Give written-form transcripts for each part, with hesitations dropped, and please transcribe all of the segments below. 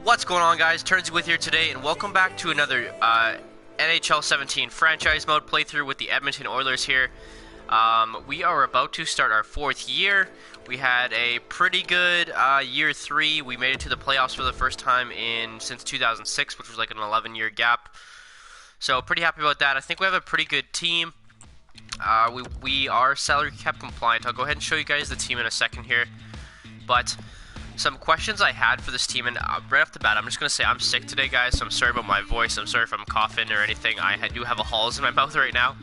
What's going on, guys? Tournzy with here today, and welcome back to another NHL 17 franchise mode playthrough with the Edmonton Oilers here. We are about to start our 4th year. We had a pretty good year 3. We made it to the playoffs for the first time since 2006, which was like an 11-year gap. So pretty happy about that. I think we have a pretty good team. We are salary cap compliant. I'll go ahead and show you guys the team in a second here. But some questions I had for this team, and right off the bat, I'm just going to say I'm sick today, guys, so I'm sorry about my voice. I'm sorry if I'm coughing or anything. I do have a halls in my mouth right now.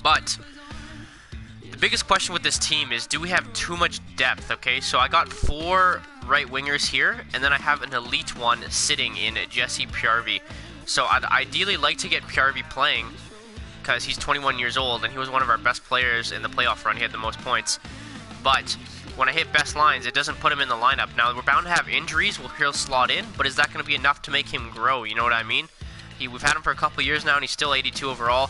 But the biggest question with this team is, do we have too much depth, okay? So I got 4 right wingers here, and then I have an elite one sitting in Jesse Pjarvi. So I'd ideally like to get Pjarvi playing, because he's 21 years old, and he was one of our best players in the playoff run. He had the most points. But when I hit best lines, it doesn't put him in the lineup. Now, we're bound to have injuries. He'll slot in, but is that going to be enough to make him grow? You know what I mean? We've had him for a couple years now, and he's still 82 overall.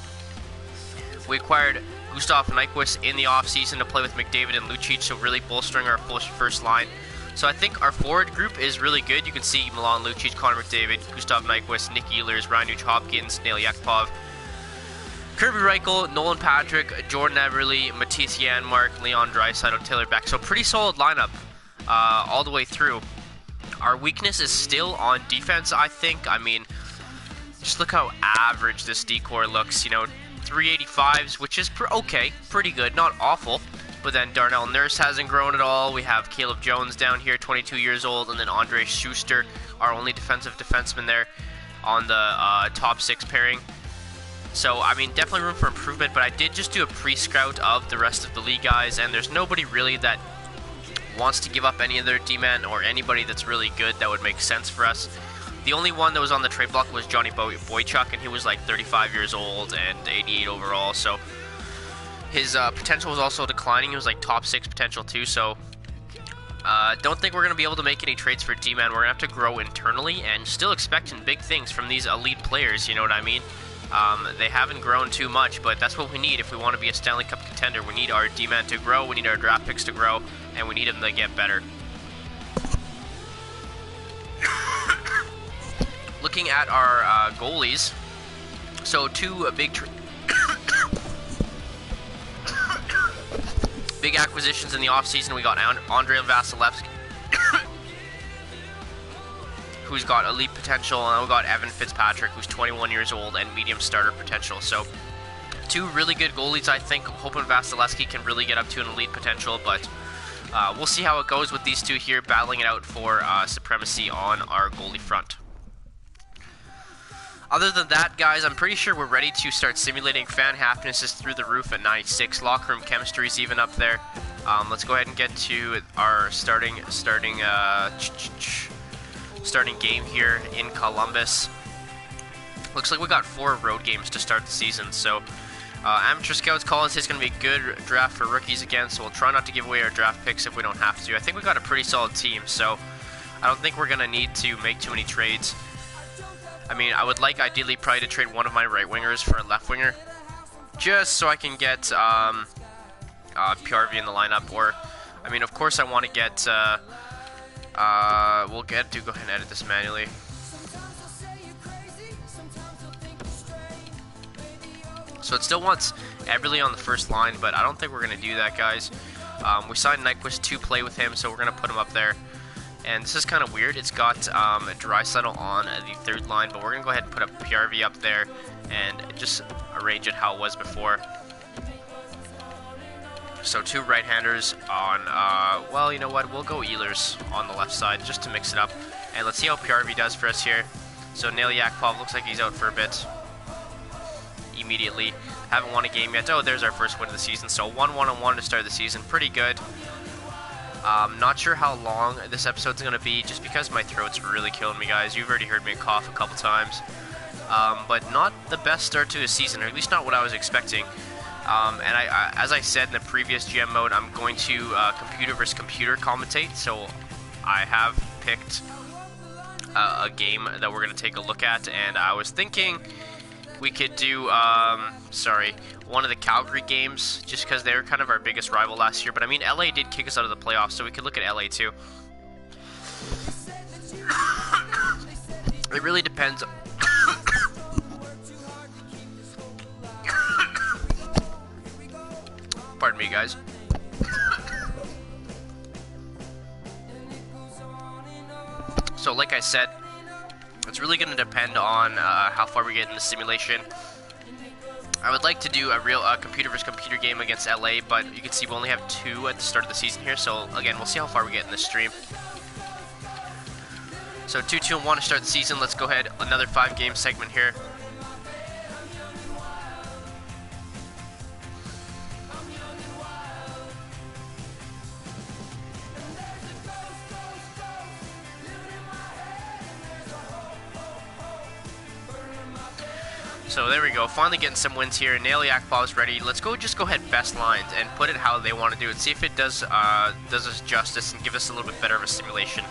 We acquired Gustav Nyquist in the offseason to play with McDavid and Lucic, so really bolstering our first line. So I think our forward group is really good. You can see Milan Lucic, Connor McDavid, Gustav Nyquist, Nick Ehlers, Ryan Hopkins, Nail Yakupov, Kirby Reichel, Nolan Patrick, Jordan Everly, Matisse Janmark, Leon Draisaitl, Taylor Beck. So pretty solid lineup all the way through. Our weakness is still on defense, I think. I mean, just look how average this decor looks. You know, 385s, which is okay, pretty good, not awful. But then Darnell Nurse hasn't grown at all. We have Caleb Jones down here, 22 years old, and then Andre Schuster, our only defensive defenseman there on the top 6 pairing. So, I mean, definitely room for improvement, but I did just do a pre-scout of the rest of the league guys, and there's nobody really that wants to give up any of their D-men or anybody that's really good that would make sense for us. The only one that was on the trade block was Johnny Boychuk, and he was like 35 years old and 88 overall, so his potential was also declining. He was like top 6 potential too, so don't think we're going to be able to make any trades for D-men. We're going to have to grow internally and still expecting big things from these elite players, you know what I mean? They haven't grown too much, but that's what we need if we want to be a Stanley Cup contender. We need our D-men to grow, we need our draft picks to grow, and we need them to get better. Looking at our goalies, so 2 big acquisitions in the offseason. We got Andrei Vasilevsky, who's got elite potential, and we got Evan Fitzpatrick, who's 21 years old and medium starter potential. So 2 really good goalies, I think. I'm hoping Vasilevsky can really get up to an elite potential, but we'll see how it goes with these 2 here battling it out for supremacy on our goalie front. Other than that, guys, I'm pretty sure we're ready to start simulating. Fan happiness is through the roof at 96. Locker room chemistry is even up there. Let's go ahead and get to our starting game here in Columbus. Looks like we got 4 road games to start the season, so Amateur Scouts Collins is going to be a good draft for rookies again, so we'll try not to give away our draft picks if we don't have to. I think we got a pretty solid team, so I don't think we're going to need to make too many trades. I mean, I would like ideally probably to trade one of my right wingers for a left winger, just so I can get Pjarvi in the lineup, or, I mean, of course I want to get we'll go ahead and edit this manually. So it still wants Everly on the first line, but I don't think we're going to do that, guys. We signed Nyquist to play with him, so we're going to put him up there. And this is kind of weird. It's got Draisaitl on the 3rd line, but we're going to go ahead and put up Pjarvi up there and just arrange it how it was before. So 2 right-handers on, well, you know what, we'll go Ehlers on the left side just to mix it up. And let's see how Pjarvi does for us here. So Nail Yakupov looks like he's out for a bit immediately. Haven't won a game yet. Oh, there's our first win of the season. So 1-1-1 to start the season. Pretty good. Not sure how long this episode's going to be, just because my throat's really killing me, guys. You've already heard me cough a couple times. But not the best start to a season, or at least not what I was expecting. And as I said in the previous GM mode, I'm going to computer versus computer commentate, so I have picked a game that we're going to take a look at, and I was thinking we could do, one of the Calgary games, just because they were kind of our biggest rival last year. But I mean, LA did kick us out of the playoffs, so we could look at LA too. It really depends. Pardon me, guys. So, like I said, it's really going to depend on how far we get in the simulation. I would like to do a real computer versus computer game against LA, but you can see we only have 2 at the start of the season here. So, again, we'll see how far we get in this stream. So 2-2-1 to start the season. Let's go ahead, another 5-game segment here. So there we go, finally getting some wins here. Nail Yakupov's ready. Let's just go ahead best lines and put it how they want to do it. See if it does us justice and give us a little bit better of a simulation.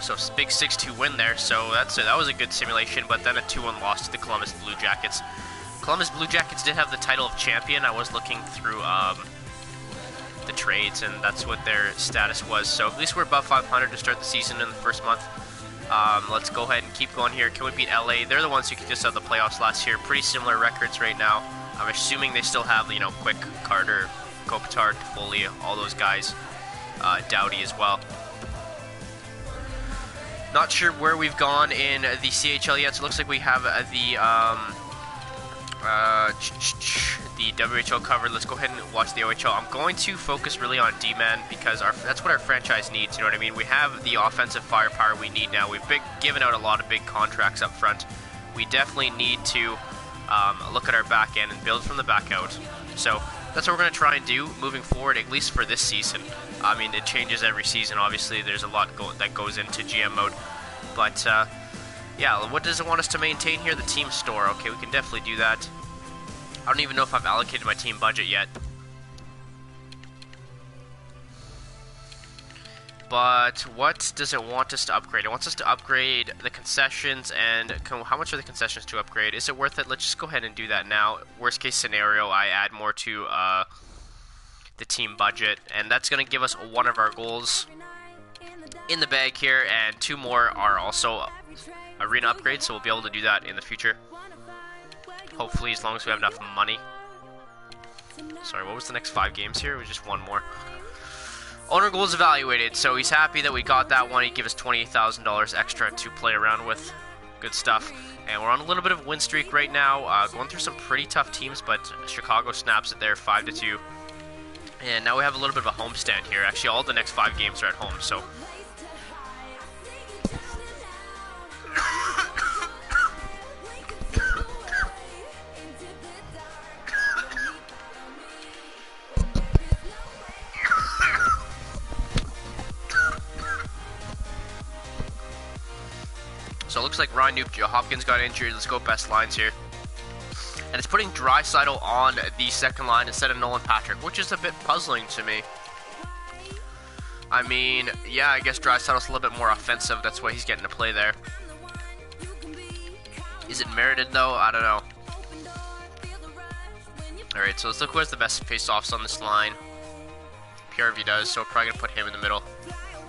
So big 6-2 win there. So that was a good simulation, but then a 2-1 loss to the Columbus Blue Jackets. Columbus Blue Jackets did have the title of champion. I was looking through the trades, and that's what their status was. So at least we're above 500 to start the season in the first month. Let's go ahead and keep going here. Can we beat LA? They're the ones who kicked us out of the playoffs last year. Pretty similar records right now. I'm assuming they still have, you know, Quick, Carter, Kopitar, Toffoli, all those guys. Doughty as well. Not sure where we've gone in the CHL yet, so it looks like we have the WHL covered. Let's go ahead and watch the OHL. I'm going to focus really on D-man because that's what our franchise needs, you know what I mean? We have the offensive firepower we need now. We've given out a lot of big contracts up front. We definitely need to look at our back end and build from the back out. So that's what we're going to try and do moving forward, at least for this season. I mean, it changes every season. Obviously, there's a lot that goes into GM mode. But, yeah, what does it want us to maintain here? The team store. Okay, we can definitely do that. I don't even know if I've allocated my team budget yet. But what does it want us to upgrade? It wants us to upgrade the concessions, and how much are the concessions to upgrade? Is it worth it? Let's just go ahead and do that now. Worst case scenario, I add more to the team budget, and that's going to give us one of our goals in the bag here, and 2 more are also arena upgrades, so we'll be able to do that in the future. Hopefully, as long as we have enough money. Sorry, what was the next 5 games here? It was just 1 more. Owner goals evaluated, so he's happy that we got that one. He'd give us $28,000 extra to play around with. Good stuff. And we're on a little bit of a win streak right now. Going through some pretty tough teams, but Chicago snaps it there, 5-2. And now we have a little bit of a homestand here. Actually, all the next 5 games are at home, so... So it looks like Ryan Hopkins got injured. Let's go best lines here. And it's putting Draisaitl on the second line instead of Nolan Patrick, which is a bit puzzling to me. I mean, yeah, I guess Draisaitl's a little bit more offensive. That's why he's getting to play there. Is it merited, though? I don't know. Alright, so let's look who has the best face-offs on this line. PRV does, so we're probably going to put him in the middle.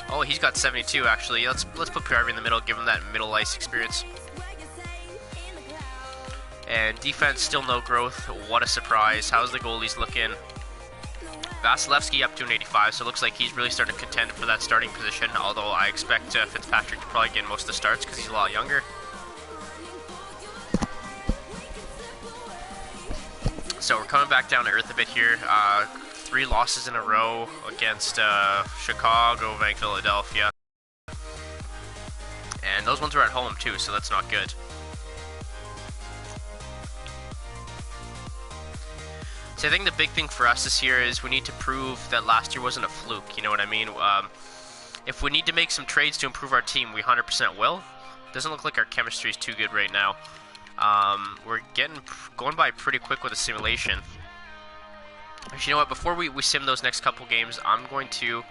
Oh, he's got 72, actually. Let's put PRV in the middle, give him that middle ice experience. And defense, still no growth. What a surprise. How's the goalies looking? Vasilevsky up to an 85, so it looks like he's really starting to contend for that starting position, although I expect Fitzpatrick to probably get most of the starts because he's a lot younger. So we're coming back down to earth a bit here. 3 losses in a row against Chicago, Vancouver, Philadelphia. And those ones were at home too, so that's not good. So I think the big thing for us this year is we need to prove that last year wasn't a fluke, you know what I mean? If we need to make some trades to improve our team, we 100% will. Doesn't look like our chemistry is too good right now. We're going by pretty quick with the simulation. Actually, you know what? Before we sim those next couple games, I'm going to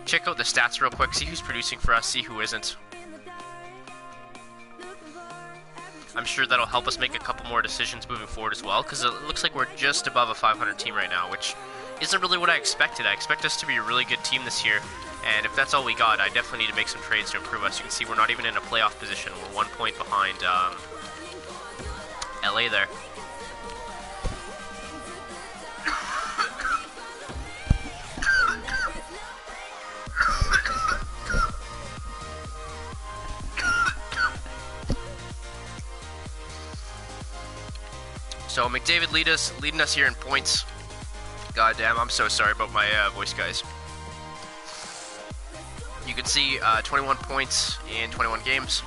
check out the stats real quick, see who's producing for us, see who isn't. I'm sure that'll help us make a couple more decisions moving forward as well, because it looks like we're just above a 500 team right now, which isn't really what I expected. I expect us to be a really good team this year, and if that's all we got, I definitely need to make some trades to improve us. You can see we're not even in a playoff position. We're 1 point behind LA there. So McDavid leading us here in points. God damn, I'm so sorry about my voice, guys. You can see 21 points in 21 games.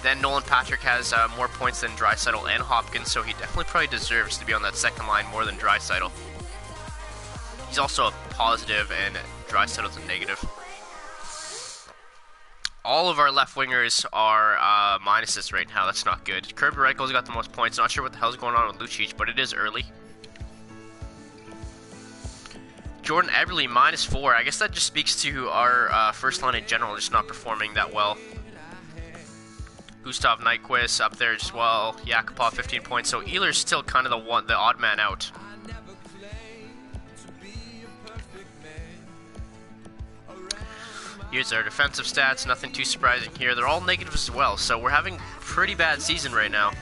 Then Nolan Patrick has more points than Draisaitl and Hopkins, so he definitely probably deserves to be on that second line more than Draisaitl. He's also a positive, and Draisaitl's a negative. All of our left wingers are minuses right now. That's not good. Kirby Reichels got the most points. Not sure what the hell's going on with Lucic, but it is early. Jordan Eberle, -4. I guess that just speaks to our first line in general, just not performing that well. Gustav Nyquist up there as well. Yakupov, 15 points. So Ehlers still kind of the odd man out. Here's our defensive stats. Nothing too surprising here. They're all negatives as well. So we're having a pretty bad season right now.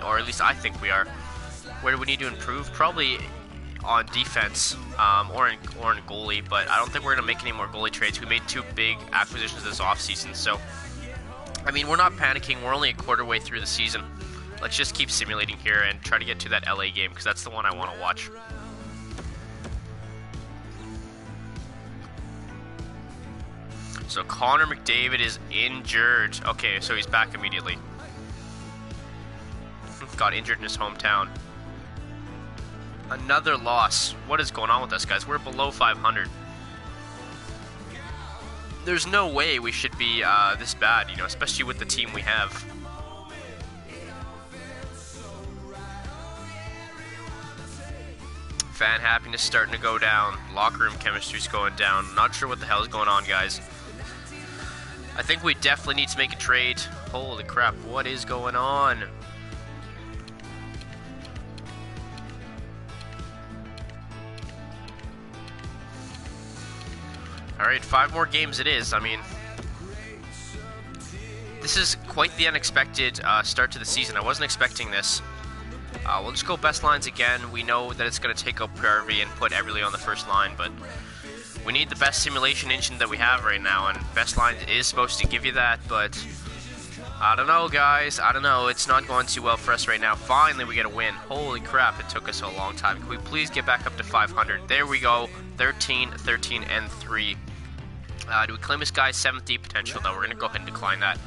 Or at least I think we are. Where do we need to improve? Probably on defense or in goalie. But I don't think we're going to make any more goalie trades. We made 2 big acquisitions this offseason. So, I mean, we're not panicking. We're only a quarter way through the season. Let's just keep simulating here and try to get to that LA game, because that's the one I want to watch. So Connor McDavid is injured. Okay, so he's back immediately. Got injured in his hometown. Another loss. What is going on with us, guys? We're below 500. There's no way we should be this bad, you know, especially with the team we have. Fan happiness starting to go down. Locker room chemistry's going down. Not sure what the hell is going on, guys. I think we definitely need to make a trade. Holy crap, what is going on? Alright, 5 more games it is. I mean, this is quite the unexpected start to the season. I wasn't expecting this. We'll just go best lines again. We know that it's going to take out PRV and put Eberle on the first line, but we need the best simulation engine that we have right now, and best line is supposed to give you that, but I don't know, guys. I don't know. It's not going too well for us right now. Finally, we get a win. Holy crap, it took us a long time. Can we please get back up to 500? There we go. 13, 13, and 3. Do we claim this guy's 7th D potential? No, we're going to go ahead and decline that.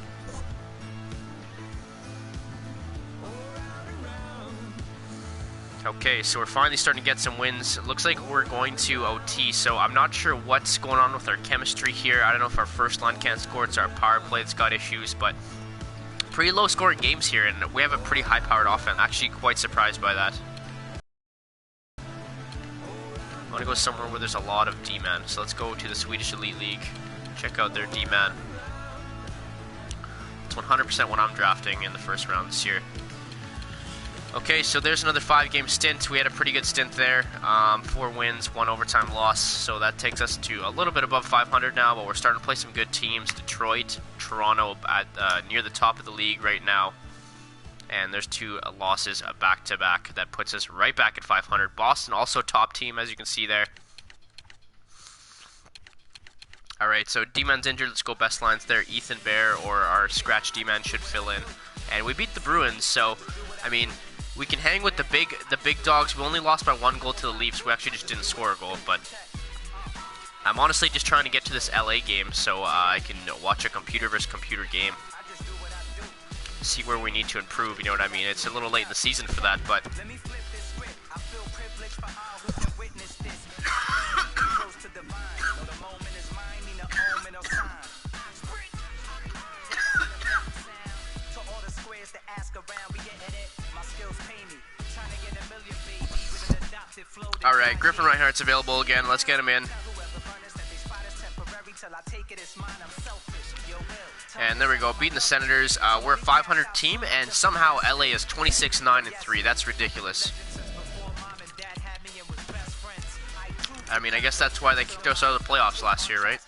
Okay, so we're finally starting to get some wins. It looks like we're going to OT, so I'm not sure what's going on with our chemistry here. I don't know if our first line can't score. It's our power play that's got issues, but pretty low scoring games here, and we have a pretty high powered offense. Actually quite surprised by that. I want to go somewhere where there's a lot of D-man, so let's go to the Swedish Elite League. Check out their D-man. It's 100% what I'm drafting in the first round this year. Okay, so there's another 5-game stint. We had a pretty good stint there. 4 wins, 1 overtime loss. So that takes us to a little bit above 500 now, but we're starting to play some good teams. Detroit, Toronto at near the top of the league right now. And there's 2 losses back-to-back. That puts us right back at 500. Boston also top team, as you can see there. Alright, so D-man's injured. Let's go best lines there. Ethan Bear or our scratch D-man should fill in. And we beat the Bruins, so, I mean, we can hang with the big dogs. We only lost by 1 goal to the Leafs. We actually just didn't score a goal, but I'm honestly just trying to get to this LA game so I can watch a computer versus computer game. See where we need to improve, you know what I mean? It's a little late in the season for that, but alright, Griffin Reinhardt's available again. Let's get him in. And there we go, beating the Senators. We're a 500 team, and somehow LA is 26-9-3. That's ridiculous. I mean, I guess that's why they kicked us out of the playoffs last year, right?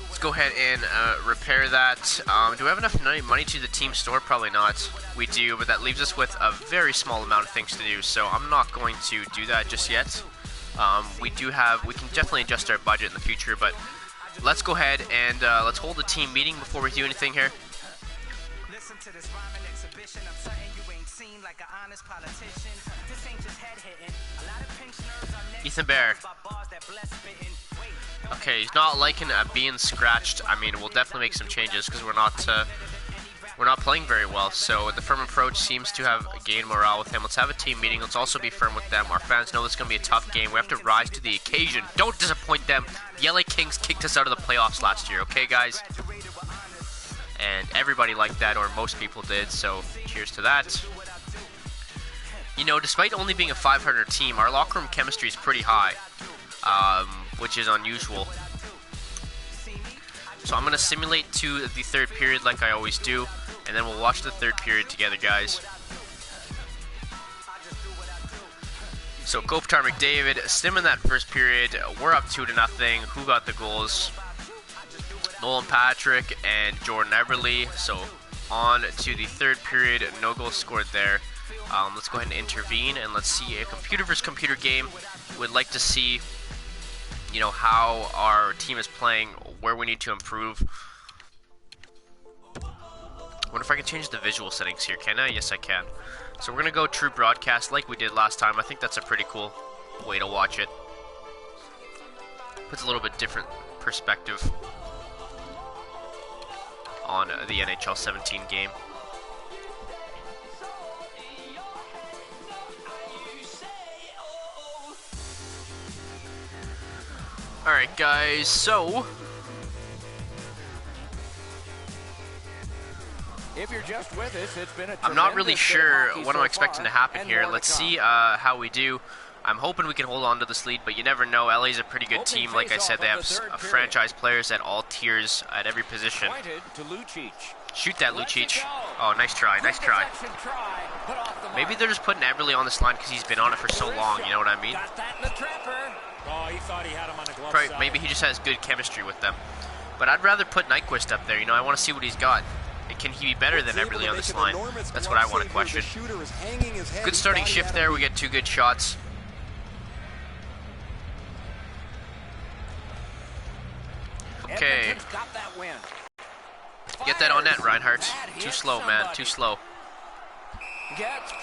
Let's go ahead and repair that. Do we have enough money to the team store? Probably not. We do, but that leaves us with a very small amount of things to do, so I'm not going to do that just yet. We can definitely adjust our budget in the future, but let's go ahead and let's hold a team meeting before we do anything here. Ethan Bear. Okay, he's not liking being scratched. I mean, we'll definitely make some changes because we're not playing very well. So the firm approach seems to have gained morale with him. Let's have a team meeting. Let's also be firm with them. Our fans know this is going to be a tough game. We have to rise to the occasion. Don't disappoint them. The LA Kings kicked us out of the playoffs last year, okay, guys? And everybody liked that, or most people did, so cheers to that. You know, despite only being a 500 team, our locker room chemistry is pretty high, which is unusual. So I'm going to simulate to the third period like I always do, and then we'll watch the third period together, guys. So Kopitar McDavid, Stim in that first period. We're up 2-0. Who got the goals? Nolan Patrick and Jordan Eberle. So on to the third period. No goals scored there. Let's go ahead and intervene, and let's see a computer versus computer game. We'd like to see, you know, how our team is playing, where we need to improve. I wonder if I can change the visual settings here. Can I? Yes, I can. So we're going to go true broadcast like we did last time. I think that's a pretty cool way to watch it. Puts a little bit different perspective on the NHL 17 game. Alright guys, so if you're just with us, it's been a I'm not really sure what so I'm expecting to happen here. Let's see how we do. I'm hoping we can hold on to this lead, but you never know. LA's a pretty good team. Like I said, they have franchise players at all tiers, at every position. Shoot that, Lucic. Oh, nice try, nice try. Maybe they're just putting Eberle on this line because he's been on it for so long, you know what I mean? Oh, he thought he had him on the glove Probably, side. maybe he just has good chemistry with them. But I'd rather put Nyquist up there, you know, I want to see what he's got. Can he be better than Eberle on this line? That's what I want to question. Good starting shift there, we get 2 good shots. Okay. Get that on net, Reinhardt. Too slow, man, too slow.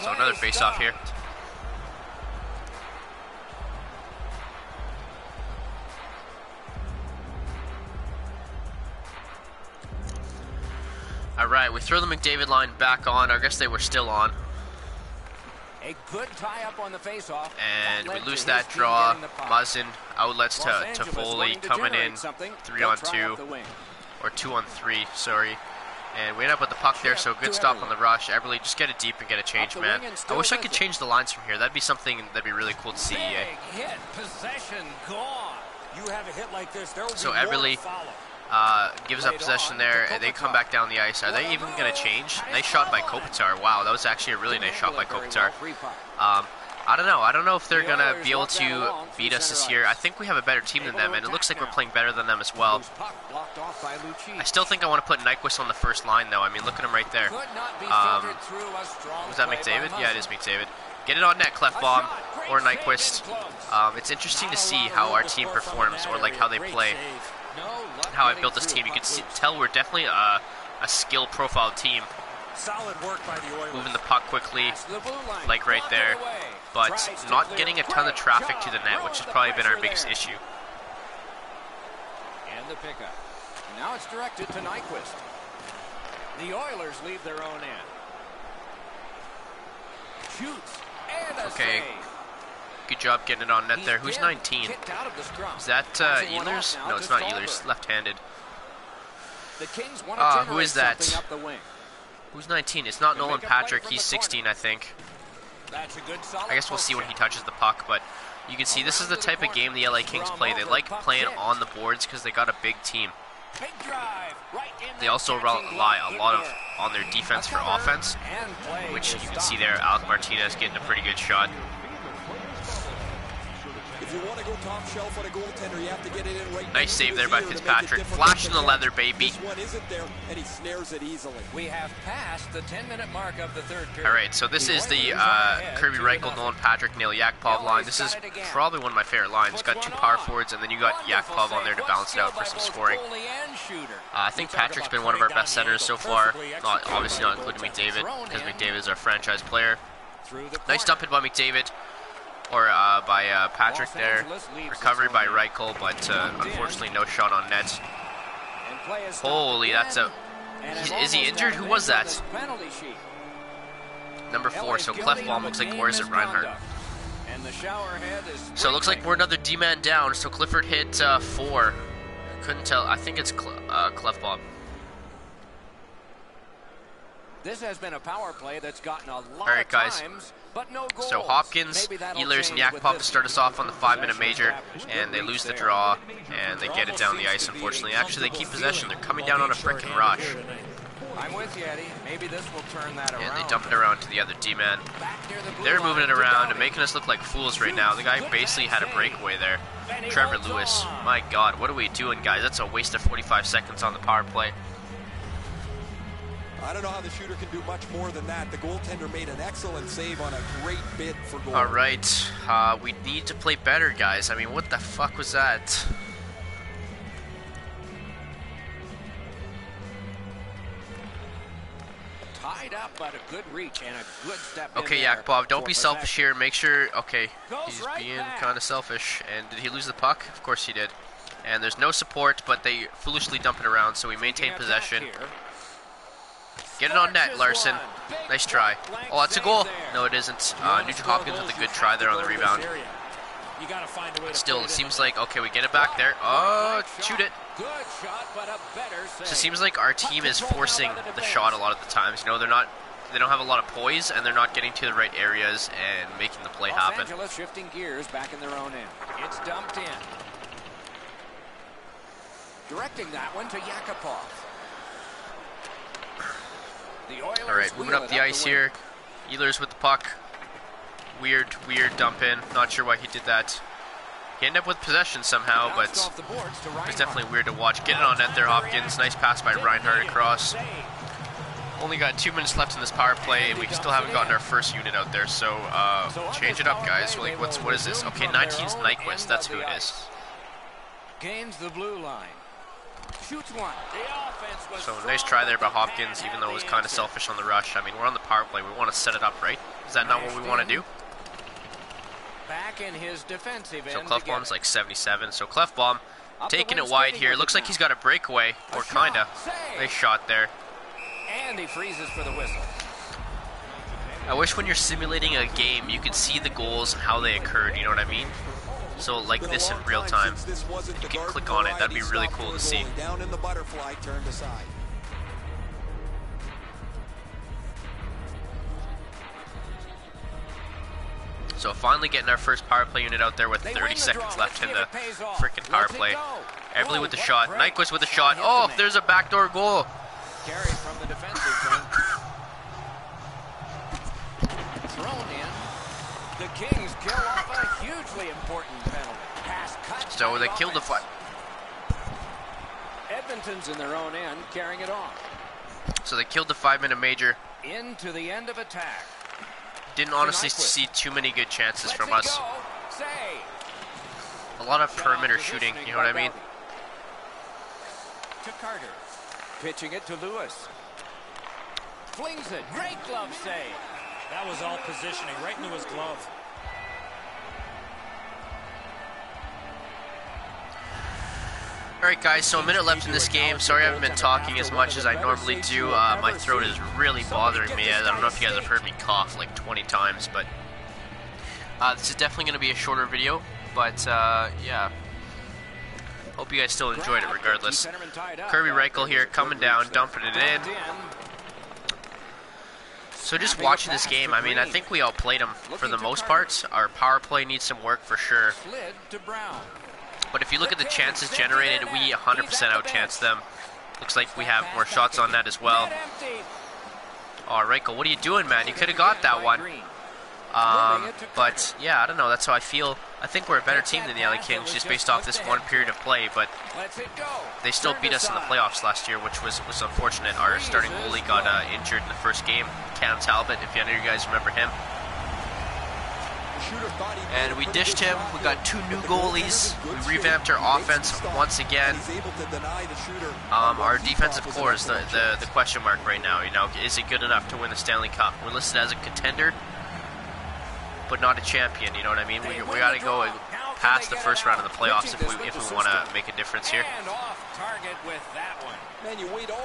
So another face-off here. Alright, we throw the McDavid line back on. I guess they were still on. A good tie-up on the face-off. And we lose that draw. Muzzin outlets to Foley coming in 3-on-2. Or 2-on-3, sorry. And we end up with the puck there, so good stop on the rush. Eberle, just get it deep and get a change, man. I wish I could change the lines from here. That'd be something that'd be really cool to see. Hit, possession gone. You have a hit like this, there will So be more Eberle to follow. gives up possession there, and they come back down the ice. Are they even going to change? Nice shot by Kopitar. Wow, that was actually a really nice shot by Kopitar. I don't know. I don't know if they're going to be able to beat us this year. I think we have a better team than them, and it looks like we're playing better than them as well. I still think I want to put Nyquist on the first line, though. I mean, look at him right there. Was that McDavid? Yeah, it is McDavid. Get it on net, Clefbaum or Nyquist. It's interesting to see how our team performs, or like how they play. How I built this team. You can tell we're definitely a skill profile team. Solid work by the Oilers. Moving the puck quickly, like right there, but not getting a ton of traffic to the net, which has probably been our biggest issue. And the pickup. Now it's directed to Nyquist. The Oilers leave their own end. Shoots. And a Okay. save. Good job getting it on net there. Who's 19? Kicked out of the scrum. Is that Ehlers? No, it's not Ehlers. Left-handed. The Kings want to who is that? something up the wing. Who's 19? It's not Nolan Patrick. He's 16, I think. That's a good solid I guess we'll see when he touches the puck, but you can see this is the type of game the LA Kings play. They like playing on the boards because they got a big team. Big drive, right in They also rely a lot on their defense for offense, which you can see there. Alec Martinez getting a pretty good shot. If you want to go top shelf on a goaltender, you have to get it in right. Nice save there by Fitzpatrick. Flashing the leather, baby. This one isn't there, and he snares it easily. We have passed the 10-minute mark of the third period. All right, so this is the Kirby Reichel, Nolan Patrick, Neil Yakupov line. This is probably one of my favorite lines. It's got two power forwards, and then you got Yakupov on there to balance it out for some scoring. I think Patrick's been one of our best centers so far. Obviously not including McDavid, because McDavid is our franchise player. Nice dump in by McDavid, or by Patrick there. Recovery by Reichel, but unfortunately no shot on net. Holy, that's a... Is he injured? Who was that? Number 4, so Clefbaum looks like where's it, Reinhardt? So it looks like we're another D-man down, so Clifford hit 4. Couldn't tell. I think it's Clefbaum. This has been a power play that's gotten a lot All right, guys. times, but no goals. So Hopkins, Ehlers, and Yakupov to start us off on the 5-minute major, and they lose the draw, and they get it down the ice, unfortunately. Actually, they keep possession. They're coming down on a frickin' rush. I'm with you, Eddie. Maybe this will turn that around. And they dump it around to the other D-man. They're moving it around and making us look like fools right now. The guy basically had a breakaway there. Trevor Lewis. My God, what are we doing, guys? That's a waste of 45 seconds on the power play. I don't know how the shooter can do much more than that. The goaltender made an excellent save on a great bid for goal. All right, we need to play better, guys. I mean, what the fuck was that? Tied up, but a good reach and a good step. Okay, Yakupov, don't be selfish here. Make sure. Okay, he's being kind of selfish. And did he lose the puck? Of course he did. And there's no support, but they foolishly dump it around, so we maintain possession. Get it on net, Larson. Nice try. Oh, that's a goal. No, it isn't. Nugent Hopkins with a good try there on the rebound. But still, it seems like, okay, we get it back there. Oh, shoot it. So it seems like our team is forcing the shot a lot of the times. You know, they don't have a lot of poise, and they're not getting to the right areas and making the play happen. Los Angeles shifting gears back in their own end. It's dumped in. Directing that one to Yakupov. All right, moving up the ice here. Ehlers with the puck. Weird dump in. Not sure why he did that. He ended up with possession somehow, but it's definitely weird to watch. Get it on net there, Hopkins. Nice pass by Reinhardt across. Only got 2 minutes left in this power play, and we still haven't gotten our first unit out there, so change it up, guys. Like, what is this? Okay, 19's Nyquist. That's who it is. Gains the blue line. Shoots one. So nice try there by Hopkins, even though it was kind of selfish on the rush. I mean, we're on the power play. We want to set it up, right? Is that not what we want to do? Back in his defensive end. So Clefbaum's like 77. So Clefbaum taking it wide here. Looks like he's got a breakaway, or kinda. Nice shot there. And he freezes for the whistle. I wish when you're simulating a game, you could see the goals and how they occurred. You know what I mean? So like this in real time, you can click on it. That'd be really cool to see. Down in the butterfly, turned aside. So finally getting our first power play unit out there with 30 seconds left in the freaking power play. Everly with the shot. Nyquist with the shot. Oh, there's a backdoor goal. Carried from the defensive zone. Thrown in. The Kings kill off a hugely important penalty. Pass cut. So they killed the fight. Edmonton's in their own end, carrying it on. So they killed the 5-minute major. Into the end of attack. Didn't honestly see too many good chances from us. A lot of perimeter shooting, you know what I mean? To Carter. Pitching it to Lewis. Flings it. Great glove save. That was all positioning right into his glove. Alright guys, so a minute left in this game. Sorry I haven't been talking as much as I normally do. My throat is really bothering me. I don't know if you guys have heard me cough like 20 times, but this is definitely going to be a shorter video. But yeah, hope you guys still enjoyed it regardless. Kirby Reichel here coming down, dumping it in. So just watching this game, I mean, I think we outplayed them for the most part. Our power play needs some work for sure. But if you look at the chances generated, we 100% outchanced them. Looks like we have more shots on net as well. Oh, Reichel, what are you doing, man? You could have got that one. But yeah, I don't know. That's how I feel. I think we're a better team than the LA Kings just based off this one period of play. But they still beat us in the playoffs last year, which was unfortunate. Our starting goalie got injured in the first game, Cam Talbot, if any of you guys remember him. And we dished him. We got 2 new goalies. We revamped our offense once again. Our defensive core is the question mark right now. You know, is it good enough to win the Stanley Cup? We're listed as a contender, but not a champion. You know what I mean? We got to go past the first round of the playoffs if we want to make a difference here.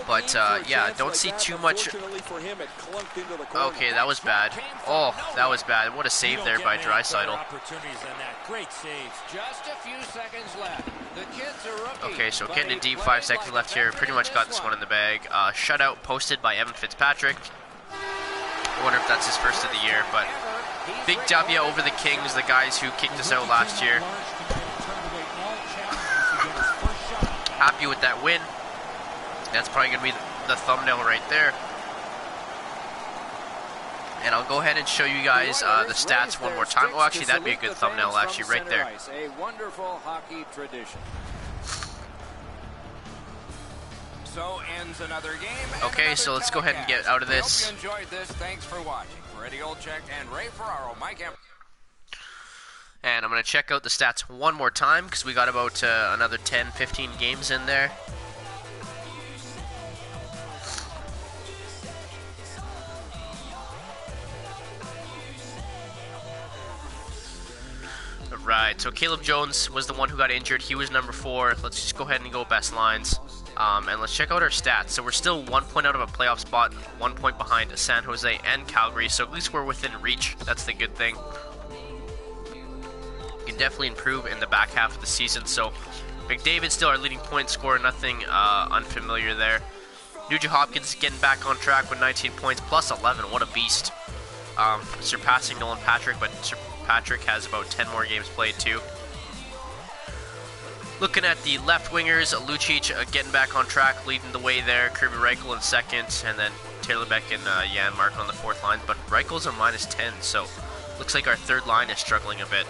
But yeah, don't see too much. Okay, that was bad. Oh, that was bad. What a save there by Draisaitl. Okay, so getting a deep, 5 seconds left here. Pretty much got this one in the bag. Shutout posted by Evan Fitzpatrick. I wonder if that's his first of the year, but big W over the Kings, the guys who kicked us out last year. Happy with that win. That's probably going to be the thumbnail right there. And I'll go ahead and show you guys the stats one more time. Oh, actually, that'd be a good thumbnail, actually, right there. A wonderful hockey tradition. So ends another game. Okay, so let's go ahead and get out of this. Hope you enjoyed this. Thanks for watching. For Eddie Olczyk and Ray Ferraro, Mike M. And I'm going to check out the stats one more time because we got about another 10-15 games in there. Right, so Caleb Jones was the one who got injured. He was number 4. Let's just go ahead and go best lines. And let's check out our stats. So we're still 1 point out of a playoff spot, 1 point behind San Jose and Calgary. So at least we're within reach. That's the good thing. We can definitely improve in the back half of the season. So McDavid's still our leading point scorer. Nothing unfamiliar there. Nugent Hopkins is getting back on track with 19 points, plus 11. What a beast. Surpassing Nolan Patrick, but Patrick has about 10 more games played too. Looking at the left wingers, Lucic getting back on track, leading the way there. Kirby Reichel in second, and then Taylor Beck and Jan Mark on the 4th line. But Reichel's a -10, so looks like our 3rd line is struggling a bit.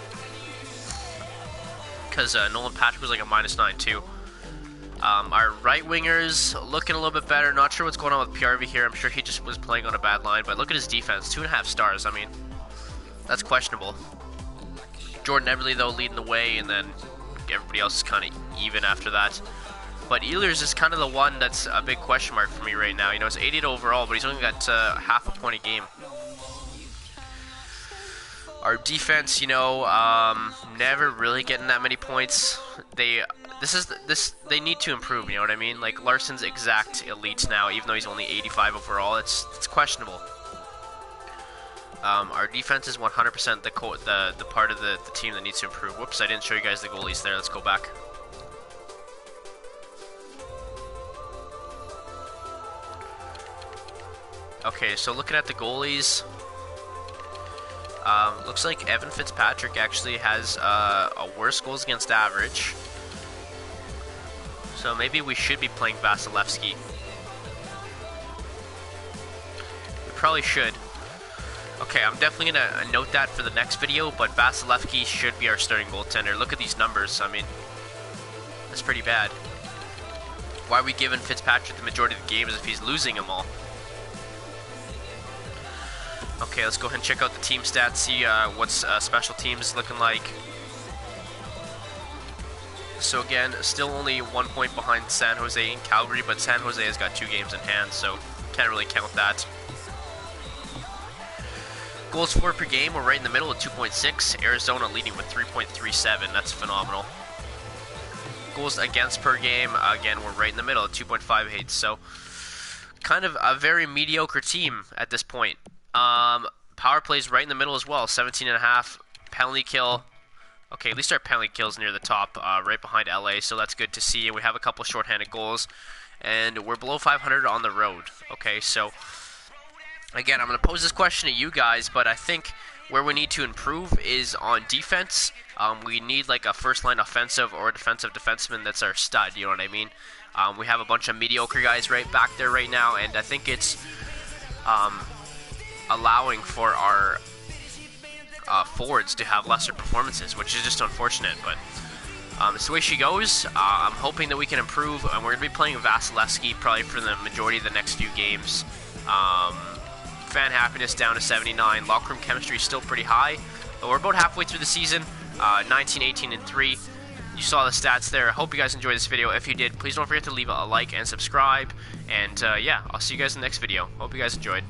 Because Nolan Patrick was like a -9 too. Our right wingers looking a little bit better. Not sure what's going on with PRV here. I'm sure he just was playing on a bad line. But look at his defense, 2.5 stars. I mean, that's questionable. Jordan Eberle, though, leading the way, and then everybody else is kind of even after that. But Ehlers is kind of the one that's a big question mark for me right now. You know, it's 88 overall, but he's only got half a point a game. Our defense, you know, never really getting that many points. They need to improve. You know what I mean? Like Larson's exact elite now, even though he's only 85 overall. It's questionable. Our defense is 100% the part of the team that needs to improve. Whoops, I didn't show you guys the goalies there. Let's go back. Okay, so looking at the goalies, looks like Evan Fitzpatrick actually has a worse goals against average. So maybe we should be playing Vasilevsky. We probably should. Okay, I'm definitely going to note that for the next video, but Vasilevsky should be our starting goaltender. Look at these numbers. I mean, that's pretty bad. Why are we giving Fitzpatrick the majority of the games if he's losing them all? Okay, let's go ahead and check out the team stats, see what's special teams looking like. So again, still only 1 point behind San Jose and Calgary, but San Jose has got 2 games in hand, so can't really count that. Goals for per game, we're right in the middle at 2.6. Arizona leading with 3.37. That's phenomenal. Goals against per game, again, we're right in the middle at 2.58. So, kind of a very mediocre team at this point. Power plays right in the middle as well, 17.5. Penalty kill. Okay, at least our penalty kill's near the top, right behind LA, so that's good to see. We have a couple shorthanded goals, and we're below 500 on the road. Okay, so again, I'm going to pose this question to you guys, but I think where we need to improve is on defense. We need like a first-line offensive or a defensive defenseman that's our stud, you know what I mean? We have a bunch of mediocre guys right back there right now, and I think it's allowing for our forwards to have lesser performances, which is just unfortunate, but it's the way she goes. I'm hoping that we can improve, and we're going to be playing Vasilevsky probably for the majority of the next few games. Fan happiness down to 79. Locker room chemistry is still pretty high, but we're about halfway through the season, 19, 18, and 3. You saw the stats there. I hope you guys enjoyed this video. If you did, please don't forget to leave a like and subscribe. And yeah, I'll see you guys in the next video. Hope you guys enjoyed.